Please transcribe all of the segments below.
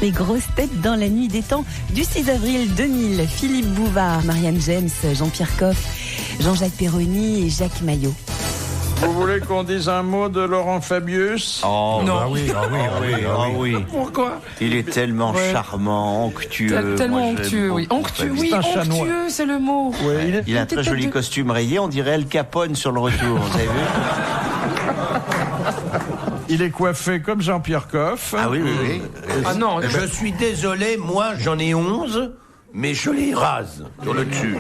Les grosses têtes dans la nuit des temps du 6 avril 2000. Philippe Bouvard, Marianne James, Jean-Pierre Coff, Jean-Jacques Perroni et Jacques Maillot. Vous voulez qu'on dise un mot de Laurent Fabius? Oh, Non. bah oui. Pourquoi? Il est tellement charmant, onctueux. Tellement Moi, j'aime onctueux, beaucoup oui. Onctueux, Fabius. oui, C'est un chat noir. onctueux, c'est le mot. Oui, Il a un très joli costume rayé, on dirait El Capone sur le retour, vous avez vu? il est coiffé comme Jean-Pierre Coff. Ah oui. Ah non, Je suis désolé, moi j'en ai 11, mais je les rase sur le dessus.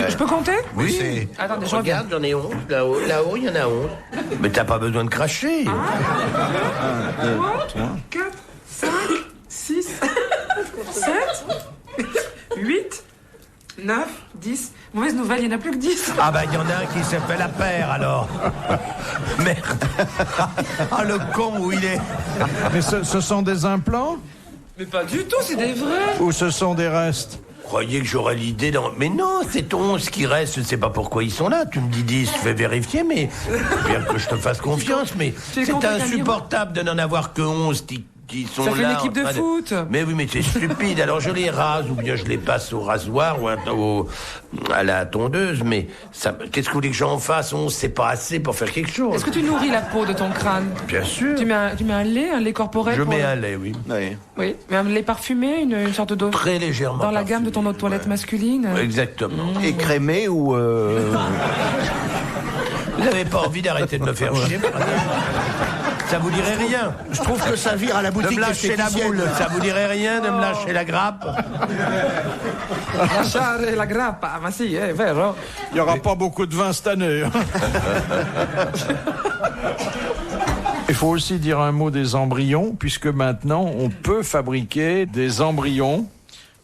je peux compter? Oui. Attendez, je reviens. Regarde, j'en ai 11. Là-haut, il y en a 11. Mais t'as pas besoin de cracher. 3, 4, 5, 6, 7, 8, 9, 10. Mauvaise nouvelle, il n'y en a plus que 10. Ah bah il y en a un qui s'est fait la paire alors. Merde. Ah le con où il est. Mais ce sont des implants Mais pas du tout, c'est des vrais. ou ce sont des restes? Vous croyez que j'aurais l'idée dans... Mais non, c'est 11 qui restent, je sais pas pourquoi ils sont là. Tu me dis 10, je vais vérifier, mais bien que je te fasse confiance, mais Tu es c'est content qu'un insupportable de n'en avoir que 11 qui sont là. Ça fait une en équipe de train foot. Mais oui, mais c'est stupide. Alors je les rase ou bien je les passe au rasoir ou à la tondeuse, mais ça... qu'est-ce que vous voulez que j'en fasse? 11, c'est pas assez pour faire quelque chose. Est-ce que tu nourris la peau de ton crâne? Bien sûr. Tu mets un lait corporel? Je pour mets le- un lait, oui. Oui. Oui, mais un lait parfumé, une sorte d'eau. Très légèrement. Dans la gamme de ton eau de toilette masculine? Exactement. Écrémé ou... Vous n'avez pas envie d'arrêter de me faire chier? Ça vous dirait rien? Je trouve que ça vire à la De boutique me lâcher la boule, ça vous dirait rien de me lâcher la grappe? Lasciare la grappa, ma si, è vero. Il n'y aura pas beaucoup de vin cette année. Il faut aussi dire un mot des embryons, puisque maintenant on peut fabriquer des embryons,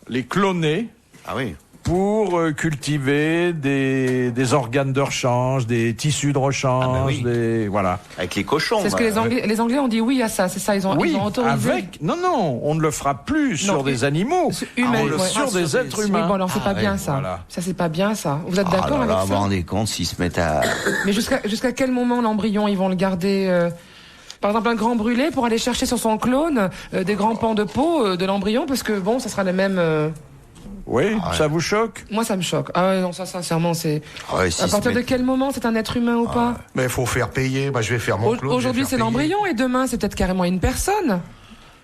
les cloner, Ah oui. pour cultiver des organes de rechange, des tissus de rechange, voilà. Avec les cochons. C'est ce que les Anglais ont dit oui à ça, c'est ça, ils ont autorisé. Non, on ne le fera plus sur des animaux, Humains, sur des êtres humains. Oui, bon, alors c'est pas bien ça. voilà. Ça, c'est pas bien ça. Vous êtes Ah d'accord là avec là, vous vous ça? rendez compte s'ils se mettent à... Mais jusqu'à quel moment l'embryon, ils vont le garder par exemple, un grand brûlé pour aller chercher sur son clone des grands pans de peau de l'embryon, parce que bon, ça sera le même. Oui, ça vous choque? Moi, ça me choque. Ah ouais, non, ça, sincèrement, c'est. Ouais, s'ils À se partir de mettent- quel moment c'est un être humain ou pas? Mais il faut faire payer. Bah, je vais faire mon clone. Aujourd'hui, c'est l'embryon et demain, c'est peut-être carrément une personne.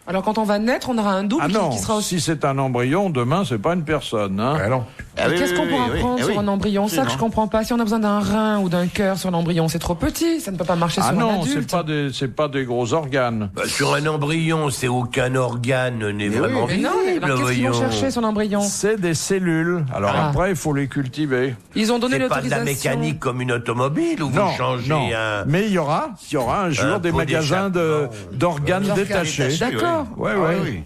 Alors, quand on va naître, on aura un double Ah non, qui sera aussi. si c'est un embryon, demain c'est pas une personne. Hein. Ah non. Ah oui, Qu'est-ce oui, qu'on oui, pourra oui, prendre oui. sur un embryon? Ça que je Absolument. comprends pas. Si on a besoin d'un rein ou d'un cœur sur l'embryon, c'est trop petit. Ça ne peut pas marcher Ah sur un non, adulte. c'est pas des gros organes. Bah, sur un embryon, c'est aucun organe n'est vraiment Mais non, visible, alors qu'est-ce qu'ils vont voyons. chercher sur l'embryon? C'est des cellules. Alors Ah. après, il faut les cultiver. Ils ont donné C'est pas de la l'autorisation. mécanique comme une automobile où Non, vous changez non. un... Mais il y aura un jour Un des pot magasins d'organes détachés. D'accord. Ouais, Ah ouais. oui.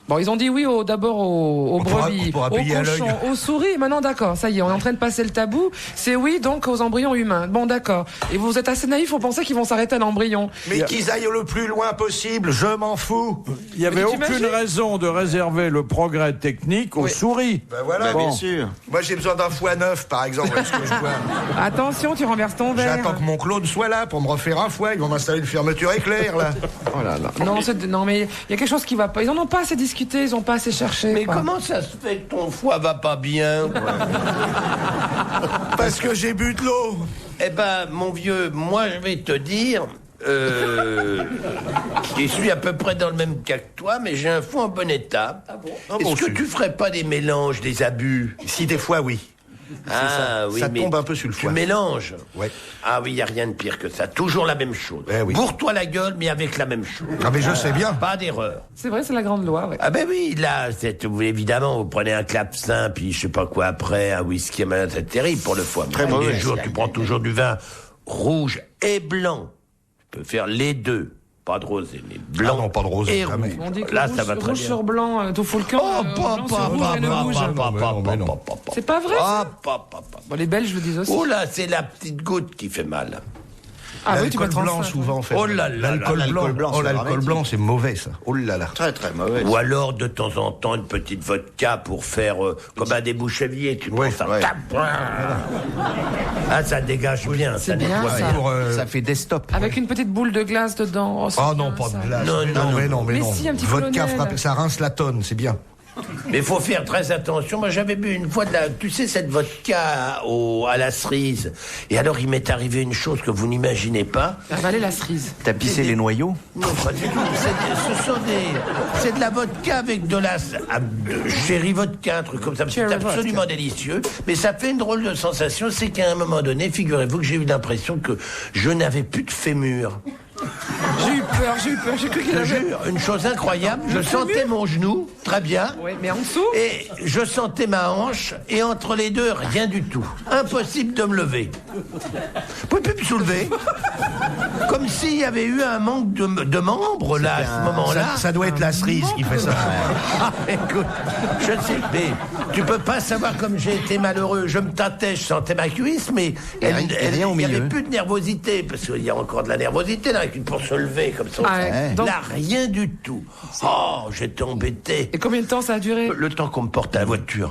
Bon, ils ont dit oui d'abord aux brebis, on pourra aux payer à l'œil. cochons, aux souris. Maintenant, d'accord, ça y est, on est en train de passer le tabou. C'est oui, donc, aux embryons humains. Bon, d'accord. Et vous êtes assez naïf pour penser qu'ils vont s'arrêter à l'embryon. Mais qu'ils aillent le plus loin possible, je m'en fous. Il n'y avait Mais aucune t'imagines raison de réserver le progrès technique aux souris. Ben voilà. Bah, Bon. bien sûr. Moi, j'ai besoin d'un foie neuf, par exemple. Parce que je vois. Attention, tu renverses ton verre. J'attends que mon clone soit là pour me refaire un foie. Ils vont m'installer une fermeture éclair, là. Oh là là. Non, mais il y a quelque chose qui va pas. Ils en ont pas assez discuté, ils ont pas assez cherché. Mais quoi. comment ça se fait que ton foie va pas bien? Parce que j'ai bu de l'eau. Eh ben, mon vieux, moi je vais te dire, je suis à peu près dans le même cas que toi, mais j'ai un foie en bon état. Est-ce que tu ferais pas des mélanges, des abus? Si, des fois, oui. Ah oui, Ça mais tombe un peu sur le tu foie. mélanges. Ouais. Ah oui, il y a rien de pire que ça. Toujours la même chose. Eh oui. Bourre-toi la gueule, mais avec la même chose. Ah, mais je sais bien. Pas d'erreur. C'est vrai, c'est la grande loi, ouais. Ah ben oui, là, évidemment, vous prenez un clavecin, puis je sais pas quoi après, un whisky, c'est terrible pour le foie. Mais Très tous les mauvais. jours, tu prends toujours du vin rouge et blanc. Tu peux faire les deux. Pas de rosé, mais blanc. Ah non, pas de rosé, et jamais. rouge. On dit que Là, rouge, ça va très rouge bien. sur blanc, tout fout le camp. Oh, blanc sur rouge, reine rouge. C'est pas vrai, ça? Bon, les Belges le disent aussi. Oh là, c'est la petite goutte qui fait mal. Ah oui, tu L'alcool peux blanc, transférer. souvent, fait. Oh là là, l'alcool l'alcool blanc, blanc. Oh, c'est l'alcool dramatique. blanc, c'est mauvais, ça. Oh là là. Très très mauvais. Ou alors, de temps en temps, une petite vodka pour faire comme un débouchevier. Tu prends ça. ouais. Tap, ah, ça dégage bien. C'est Ça bien, nettoie. ça. Pour, Ça fait des stops. Avec une petite boule de glace dedans. Oh, c'est Oh non, bien, pas ça. de glace. Non, mais non. Mais si, un petit Vodka colonel. frappé, ça rince la tonne, c'est bien. Mais il faut faire très attention. Moi, j'avais bu une fois tu sais, cette vodka à la cerise. Et alors, il m'est arrivé une chose que vous n'imaginez pas. Avaler la cerise. T'as pissé les noyaux? Non, pas du tout. C'est de la vodka avec de sherry vodka, un truc comme ça. C'est Cherry absolument délicieux. Mais ça fait une drôle de sensation. C'est qu'à un moment donné, figurez-vous que j'ai eu l'impression que je n'avais plus de fémur. J'ai eu peur. J'ai cru qu'il Je te avait... jure, une chose incroyable. Je sentais mon genou, très bien. Oui, mais en dessous... Et je sentais ma hanche, et entre les deux, rien du tout. Impossible de me lever. Je pouvais plus me soulever. Comme s'il y avait eu un manque de membres, là, à ce moment-là. Ça doit être la cerise qui fait ça. Ah, écoute, je ne sais, mais tu peux pas savoir comme j'ai été malheureux. Je me tâtais, je sentais ma cuisse, mais Et rien au il n'y avait milieu. plus de nervosité, parce qu'il y a encore de la nervosité là, pour se lever comme ça. Ah, ouais. Donc- Là, rien du tout. Oh, j'étais embêté. Et combien de temps ça a duré? Le temps qu'on me porte à la voiture.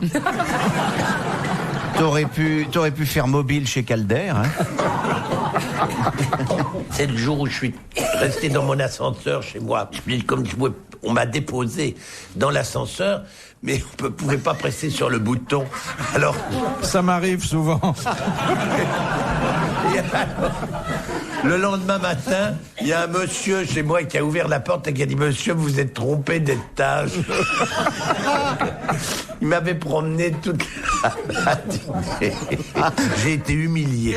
T'aurais pu faire mobile chez Calder, hein. C'est le jour où je suis resté dans mon ascenseur chez moi. On m'a déposé dans l'ascenseur, mais on ne pouvait pas presser sur le bouton. Alors, Ça m'arrive souvent. et alors, le lendemain matin, il y a un monsieur chez moi qui a ouvert la porte et qui a dit « Monsieur, vous vous êtes trompé d'étage. » Il m'avait promené toute la matinée. J'ai été humilié.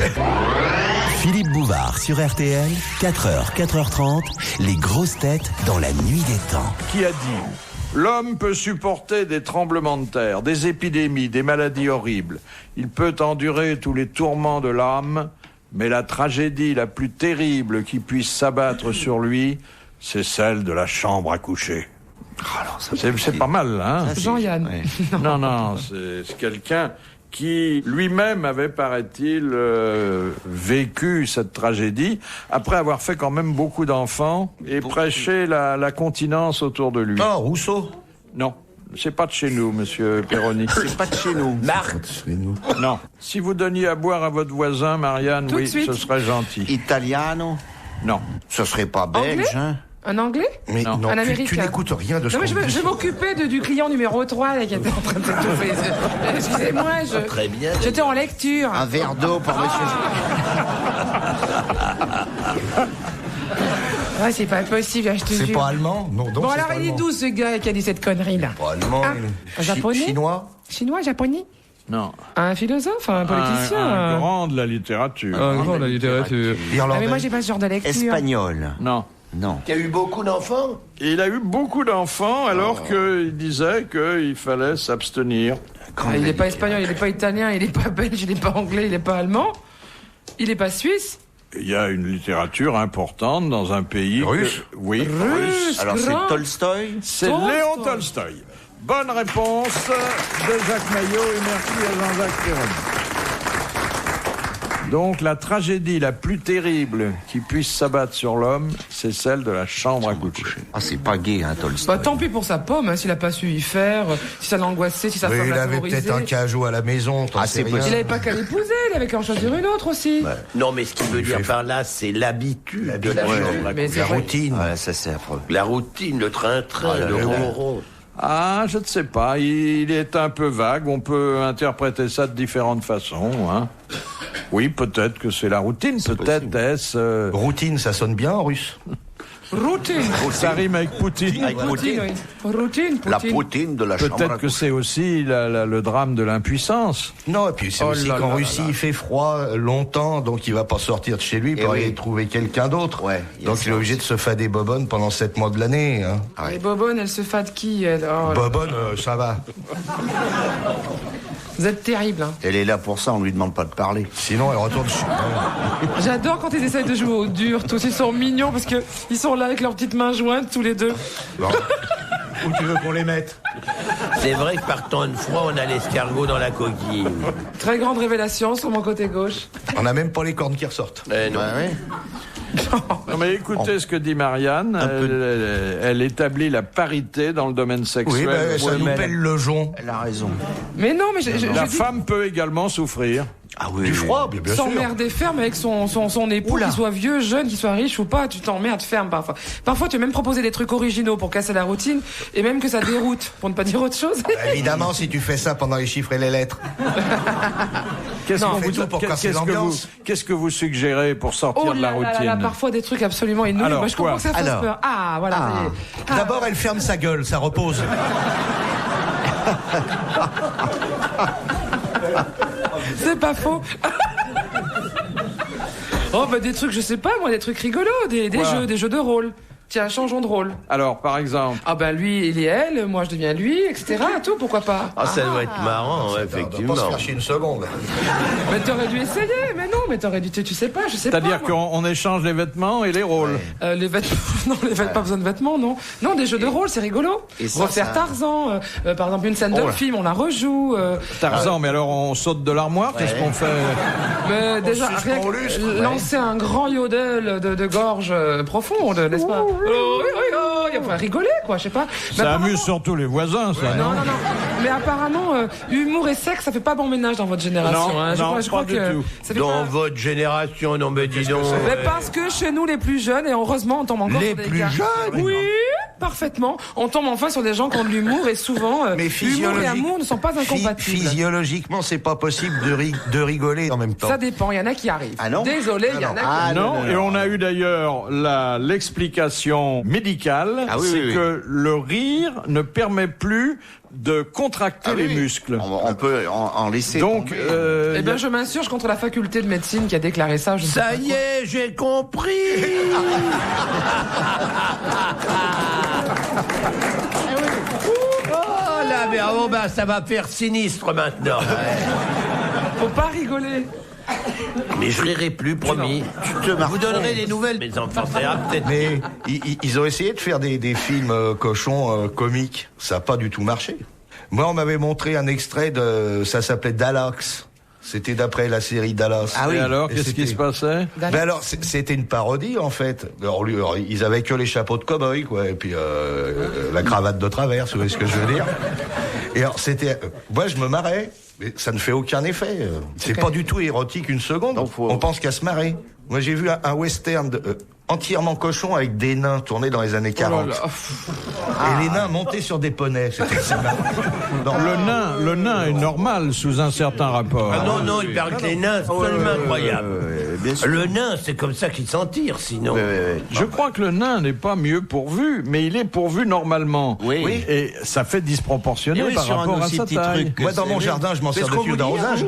Philippe Bouvard sur RTL, 4h, 4h30, les grosses têtes dans la nuit des temps. Qui a dit « L'homme peut supporter des tremblements de terre, des épidémies, des maladies horribles. Il peut endurer tous les tourments de l'âme, mais la tragédie la plus terrible qui puisse s'abattre sur lui, c'est celle de la chambre à coucher. » C'est pas mal, hein? Jean-Yann. Ouais. Non, c'est quelqu'un qui lui-même avait, paraît-il, vécu cette tragédie, après avoir fait quand même beaucoup d'enfants et prêché la continence autour de lui. Oh, Rousseau. Non, c'est pas de chez nous, monsieur Perroni. C'est pas de chez nous. Marthe, Non. Si vous donniez à boire à votre voisin, Marianne, Tout de oui, suite. ce serait gentil. Italiano. Non. Ce serait pas belge, Anglais hein. Un anglais? Mais Non. non, Un tu Américain. n'écoutes rien de ce Non, mais qu'on je dit. vais m'occuper du client numéro 3 là, qui était en train de s'étouffer. Excusez-moi, très bien. j'étais en lecture. Un verre d'eau pour monsieur. Ouais, c'est pas possible, je te C'est jure. pas allemand? Non, donc Bon, c'est alors pas il est allemand. d'où ce gars qui a dit cette connerie là? Pas allemand. Ah, il est japonais chinois. Chinois, japonais? Non. Un philosophe, un politicien? Un grand de la littérature. la littérature. Ah, Irlandais. mais moi j'ai pas ce genre de lecture. Espagnol. Non. Non. tu as eu beaucoup d'enfants? Et il a eu beaucoup d'enfants alors qu'il disait qu'il fallait s'abstenir. Ah, il est pas espagnol, il est pas italien, il est pas belge, il est pas anglais, il est pas allemand. Il est pas suisse. Il y a une littérature importante dans un pays... Russe. Oui, Russe. Alors c'est grand. Tolstoï. C'est Tolstoï. Léon Tolstoï. Bonne réponse de Jacques Maillot et merci à Jean-Jacques Perroni. Donc la tragédie la plus terrible qui puisse s'abattre sur l'homme, c'est celle de la chambre à coucher. Ah, c'est pas gay, hein, Tolstoï. Bah tant pis pour sa pomme, hein, s'il a pas su y faire, si ça l'angoissait, si sa Oui, femme il l'a avait favorisé. peut-être un cajot à la maison, t'en Ah, sais c'est rien. possible. Il avait pas qu'à l'épouser, il avait qu'à en choisir une autre aussi. Non, mais ce qu'il veut dire par là, c'est l'habitude de la Ouais. chambre à Mais coucher. c'est La vrai. routine. Ouais, ça c'est affreux. La routine, le train-train, le ronron. Ah, je ne sais pas, il est un peu vague, on peut interpréter ça de différentes façons. Hein. Oui, peut-être que c'est la routine, peut-être est-ce... Routine, ça sonne bien en russe. Routine. ça rime avec Poutine. Routine, oui. Routine, La Poutine. poutine de la chambre à Peut-être que coucher. c'est aussi le drame de l'impuissance. Non, et puis c'est Oh aussi là qu'en là Russie, là. il fait froid longtemps, donc il va pas sortir de chez lui pour oui. aller trouver quelqu'un d'autre. Ouais, il y a Donc ça il est obligé de se fader bobonne pendant 7 mois de l'année. Hein. Ouais. Les bobonnes, elles se fadent qui elles Oh là. Bobonne, ça va. Vous êtes terrible. Hein. Elle est là pour ça, on lui demande pas de parler. Sinon, elle retourne chez J'adore quand ils essayent de jouer au dur. Tous ils sont mignons parce que ils sont là avec leurs petites mains jointes tous les deux. Bon. Où tu veux qu'on les mette? C'est vrai que par temps de froid, on a l'escargot dans la coquille. Très grande révélation sur mon côté gauche. On n'a même pas les cornes qui ressortent. Non. Ouais, ouais. Non mais écoutez ce que dit Marianne. Elle établit la parité dans le domaine sexuel. Oui, ben, ça nous pèle le jonc. Elle a raison. Mais non, mais La femme peut également souffrir. Ah oui. Du froid, bien sûr. s'emmerder ferme avec son époux, qu'il soit vieux, jeune, qu'il soit riche ou pas, tu t'emmerdes ferme parfois. Parfois, tu veux même proposer des trucs originaux pour casser la routine, et même que ça déroute, pour ne pas dire autre chose. Évidemment, si tu fais ça pendant les chiffres et les lettres. Qu'est-ce Non, que fais tout pour casser l'ambiance. qu'est-ce que vous suggérez pour sortir de la routine? Parfois des trucs absolument inouïs. Alors, Moi, je comprends quoi que ça fasse Alors. peur. Ah, voilà. ça y est. D'abord, elle ferme sa gueule, ça repose. C'est pas faux. Oh, bah, des trucs, je sais pas, moi, des trucs rigolos, des jeux de rôle. Tiens, changeons de rôle. Alors, par exemple. Ah, ben, lui, il est elle, moi, je deviens lui, etc. Tout, pourquoi pas? Ah, ça doit être marrant, ouais, On va effectivement. pas se faire chier une seconde. Mais t'aurais dû essayer, mais non, mais t'aurais dû, tu sais pas, je sais pas. C'est-à-dire moi. qu'on échange les vêtements et les rôles. Les vêtements, non, pas besoin de vêtements, non. Non, des jeux de rôle, c'est rigolo. et ça, Refaire ça- Tarzan, par exemple, une scène de film, on la rejoue. Tarzan, mais alors on saute de l'armoire, qu'est-ce qu'on fait? Mais déjà, suspend rien que au lustre, lancer un grand yodel de gorge profonde, n'est-ce pas? On va rigoler, quoi, je sais pas. Mais Ça apparemment- amuse surtout les voisins, ça. Non. Mais apparemment, humour et sexe, ça fait pas bon ménage dans votre génération. Non, hein. non, Je crois pas du que tout. ça fait Dans pas- votre génération, non mais dis donc. Mais parce que chez nous, les plus jeunes, et heureusement, on tombe encore Les sur des plus gars. jeunes Oui, parfaitement. On tombe enfin sur des gens qui ont de l'humour et souvent, Mais humour et amour ne sont pas incompatibles. Physiologiquement, c'est pas possible de rigoler en même temps. Ça dépend, il y en a qui arrivent. Ah non? Désolé, il y en a qui Ah, Non, et on a eu d'ailleurs l'explication médicale, Ah oui, c'est oui, oui. que le rire ne permet plus de contracter les muscles. On peut en laisser Donc, tomber. Eh bien, je m'insurge contre la faculté de médecine qui a déclaré ça. Je ne sais Ça pas y quoi. est, j'ai compris. Oh là, mais bon, ben, ça va faire sinistre maintenant. Faut pas rigoler. Mais je rirai plus, promis. Je vous donnerai des nouvelles, mes enfants. Ça ira peut-être. Mais ils ont essayé de faire des films cochons comiques. Ça n'a pas du tout marché. Moi, on m'avait montré un extrait ça s'appelait Dallas. C'était d'après la série Dallas. Ah oui. et alors, Et qu'est-ce qui c'était- se passait? Ben alors, c'était une parodie en fait. Alors, ils avaient que les chapeaux de cow-boy, quoi, et puis la cravate de travers, vous voyez ce que je veux dire. Et alors, moi, je me marrais, mais ça ne fait aucun effet. C'est pas du tout érotique une seconde. Donc, faut- On pense qu'à se marrer. Moi, j'ai vu un western entièrement cochon avec des nains tournés dans les années 40. Oh là là. Et les nains montés sur des poneys. C'est marrant. Non. Le nain est normal sous un certain rapport. Ah non, il paraît que les nains, c'est absolument incroyable. Bien sûr. Le nain, c'est comme ça qu'il s'en tire, sinon. Je crois que le nain n'est pas mieux pourvu, mais il est pourvu normalement. Oui. Et ça fait disproportionné Et oui, par sur un rapport à aussi sa petit taille. truc. Moi, dans mon jardin, je m'en C'est sers ce qu'on de fil vous dit, d'arrosage.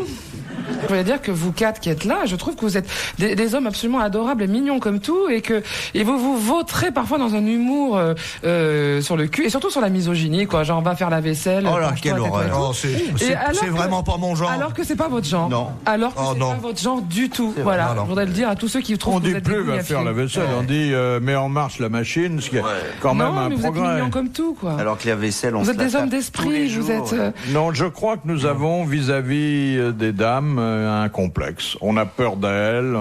Je voulais dire que vous quatre qui êtes là, je trouve que vous êtes des hommes absolument adorables et mignons comme tout, et vous vous vautrez parfois dans un humour sur le cul et surtout sur la misogynie, quoi. Genre, va faire la vaisselle. Oh là, penche-toi, quelle tais-toi et horreur. tout. Oh, Et c'est alors que- vraiment pas mon genre. Alors que c'est pas votre genre. Non. Alors que Oh c'est non. pas votre genre du tout. Voilà. Non, non. Je voudrais le dire à tous ceux qui trouvent On que dit vous êtes plus des va faire la couilles à vaisselle, on dit mets en marche la machine, ce qui est quand même Non, un mais vous êtes progrès. mignons comme tout, quoi. Alors que la vaisselle, on Vous se êtes la des hommes tape tous les d'esprit, vous jours. êtes. Non, je crois que nous avons vis-à-vis des dames un complexe. On a peur d'elles.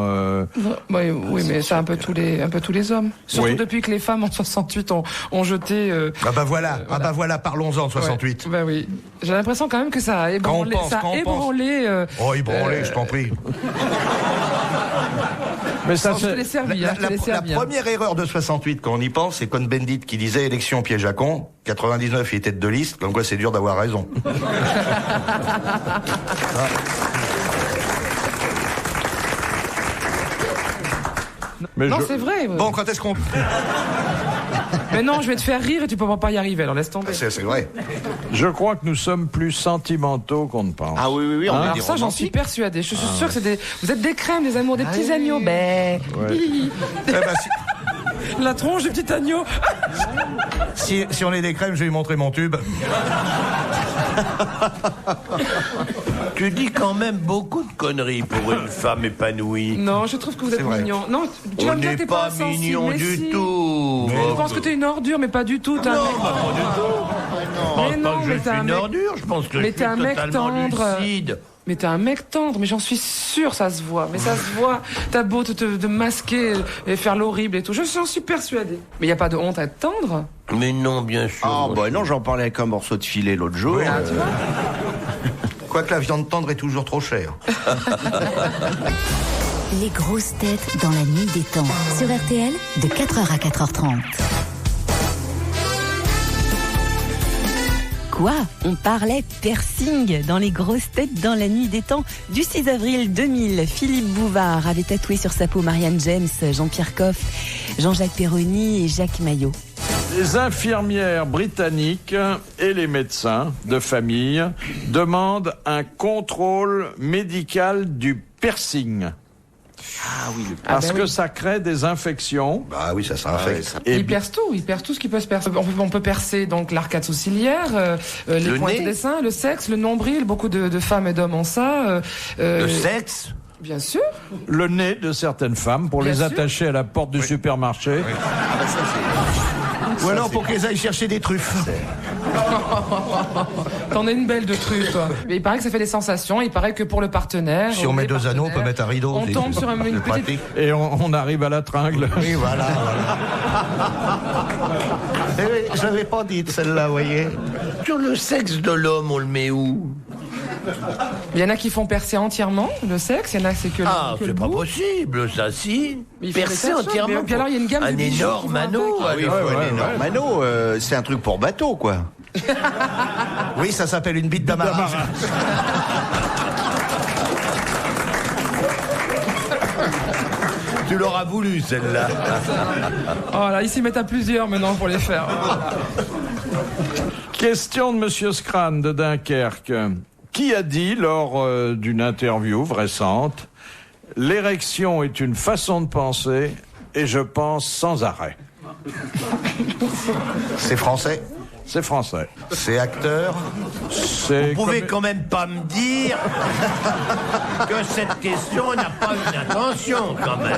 Oui, mais c'est un peu tous les hommes. Surtout Oui. depuis que les femmes en 68 ont jeté. Ah bah voilà, parlons-en de 68. Ouais, bah oui. J'ai l'impression quand même que ça a ébranlé. Quand on pense. ébranlé. Oh, ébranlé, je t'en prie. Mais ça, Je te l'ai c'est... servi, hein, je te l'ai La servi, hein. première erreur de 68, quand on y pense, c'est Cohn-Bendit qui disait élection piège à con. 99, il était tête de liste, comme quoi c'est dur d'avoir raison. Mais Non, je- c'est vrai. Bon, quand est-ce qu'on... Mais non, je vais te faire rire et tu peux pas y arriver. Alors laisse tomber. C'est vrai. Je crois que nous sommes plus sentimentaux qu'on ne pense. Ah oui, on est Alors des ça, j'en suis romantiques. persuadée. Je suis sûre que vous êtes des crèmes, des amours, des petits agneaux. Ben. Eh ben, La tronche du petit agneau. si on est des crèmes, je vais lui montrer mon tube. Tu dis quand même beaucoup de conneries pour une femme épanouie. Non, je trouve que vous êtes C'est vrai. mignon. Non, tu vas On me dire que n'est t'es pas insensible, mignon mais du si. tout. Je pense que t'es une ordure, mais pas du tout. T'es un mec Je pense Mais pas non, que mais je t'es suis un une mec- ordure, je pense que mais je t'es un suis mec totalement tendre. lucide. Mais t'es un mec tendre, mais j'en suis sûre, ça se voit. Mais ça se voit. T'as beau te masquer et faire l'horrible et tout. J'en suis persuadée. Mais y a pas de honte à être tendre? Mais non, bien sûr. Ah, bah non, j'en parlais avec un morceau de filet l'autre jour. Oui, Tu vois? Quoique la viande tendre est toujours trop chère. Les grosses têtes dans la nuit des temps. Sur RTL, de 4h à 4h30. Quoi? On parlait piercing dans les grosses têtes dans la nuit des temps. Du 6 avril 2000, Philippe Bouvard avait tatoué sur sa peau Marianne James, Jean-Pierre Coff, Jean-Jacques Perroni et Jacques Maillot. Les infirmières britanniques et les médecins de famille demandent un contrôle médical du piercing. Ah oui, Parce que ça crée des infections. Bah oui, ça s'infecte. Et Ils percent tout ce qui peut se percer. On peut percer donc l'arcade sourcilière, les Le pointes nez. des seins, le sexe, le nombril. Beaucoup de femmes et d'hommes ont ça. Le sexe. Bien sûr. le nez de certaines femmes pour Bien les sûr. attacher à la porte du supermarché. Ou alors pour qu'ils aillent chercher des truffes. T'en es une belle de truc, toi. Mais il paraît que ça fait des sensations. Il paraît que pour le partenaire. Si on met les 2 anneaux, on peut partenaires, mettre un rideau. On c'est- tombe sur une c'est petite. pratique. Et on arrive à la tringle. Oui, voilà. Eh oui, je l'avais pas dit celle-là, vous voyez. Sur le sexe de l'homme, on le met où? Il y en a qui font percer entièrement le sexe. Il y en a c'est que Ah, que le c'est pas bout. possible, ça, si. Mais il faut Percer des perches, entièrement. mais puis alors, il y a une gamme un de bijoux qui énorme vont anneau. avec. oui, il faut un énorme anneau. C'est un truc pour bateau, quoi. Oui, ça s'appelle une bite d'amarrage. Tu l'auras voulu, celle-là. Oh là, ils s'y mettent à plusieurs maintenant pour les faire. Question de Monsieur Scran de Dunkerque, qui a dit lors d'une interview récente, l'érection est une façon de penser et je pense sans arrêt. C'est français. C'est français. C'est acteur. C'est Vous pouvez comme- quand même pas me dire que cette question n'a pas une intention, quand même.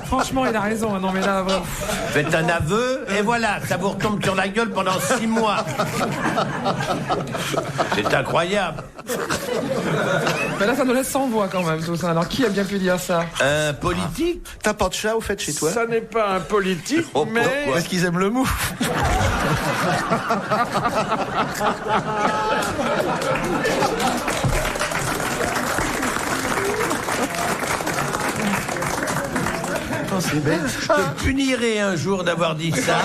Franchement, il a raison. Non, mais là, vraiment. Faites un aveu, et voilà, ça vous retombe sur la gueule pendant 6 mois. C'est incroyable. Mais là, ça nous laisse sans voix quand même, tout ça. Alors, qui a bien pu dire ça? Un politique. T'as pas de chat au fait chez toi? Ça n'est pas un politique, mais Est-ce qu'ils aiment le mou? Je te punirai un jour d'avoir dit ça.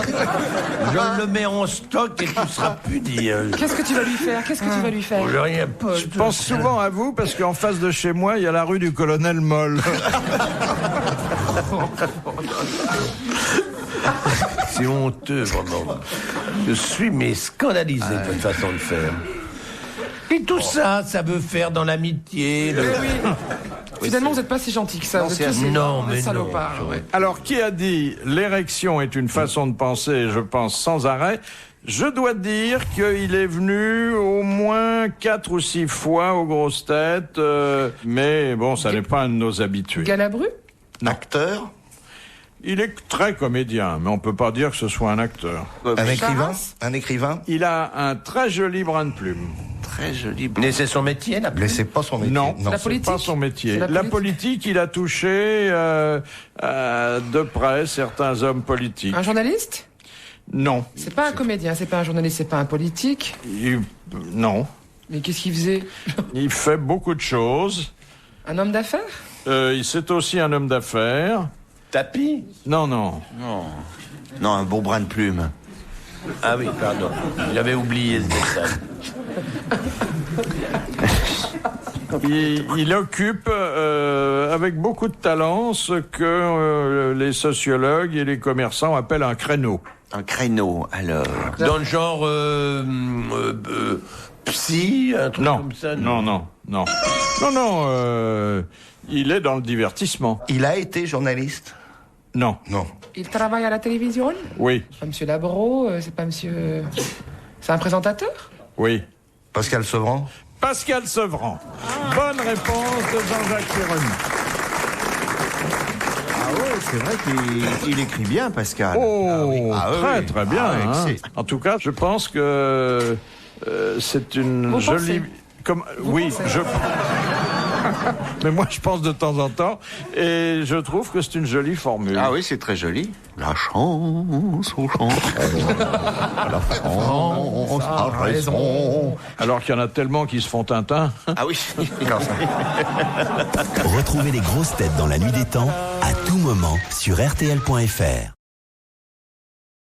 Je le mets en stock et tu seras puni. Qu'est-ce que tu vas lui faire? Qu'est-ce que tu vas lui faire? J'ai rien. je pense souvent à vous parce qu'en face de chez moi, il y a la rue du Colonel Moll. C'est honteux, vraiment. Je suis mais scandalisé de votre façon de faire. Et tout ça, ça veut faire dans l'amitié. Finalement, vous n'êtes pas si gentil que ça. Non, Vous c'est êtes tous assez- Non, des mais salopards. non. Ouais. Alors, qui a dit l'érection est une façon de penser et je pense sans arrêt? Je dois dire qu'il est venu au moins 4 ou 6 fois aux grosses têtes, mais bon, ça n'est pas un de nos habitués. Galabru? Acteur. Il est très comédien, mais on peut pas dire que ce soit un acteur. Un écrivain. Charras. Un écrivain. Il a un très joli brin de plume. Très joli. Mais c'est son métier, la Mais c'est pas son métier. Non, La c'est politique. pas son métier. C'est la La politique. politique, il a touché de près certains hommes politiques. Un journaliste? Non, C'est pas un comédien, c'est pas un journaliste, c'est pas un politique. non. Mais qu'est-ce qu'il faisait? Il fait beaucoup de choses. Un homme d'affaires? C'est aussi un homme d'affaires. Tapis. Non, non. Non, un bon brin de plume. Ah oui, pardon. J'avais oublié ce détail. Il occupe avec beaucoup de talent ce que les sociologues et les commerçants appellent un créneau. Un créneau, alors. Dans le genre psy, un truc Non, comme ça. non. Il est dans le divertissement. Il a été journaliste. Non, Non. Il travaille à la télévision? oui, C'est pas monsieur Labro, c'est pas monsieur... C'est un présentateur? oui. Pascal Sevran. Pascal Sevran. Bonne réponse de Jean-Jacques Perroni. Ah ouais, c'est vrai qu'il écrit bien, Pascal. Oh, Ah oui. très très bien. Ah oui, hein. c'est- En tout cas, je pense que c'est une Vous jolie... pensez Oui, mais moi je pense de temps en temps, et je trouve que c'est une jolie formule. Ah oui, c'est très joli. La chance au chant. La France a raison. Alors qu'il y en a tellement qui se font Tintin. Ah oui. Retrouvez les grosses têtes dans la nuit des temps à tout moment sur RTL.fr.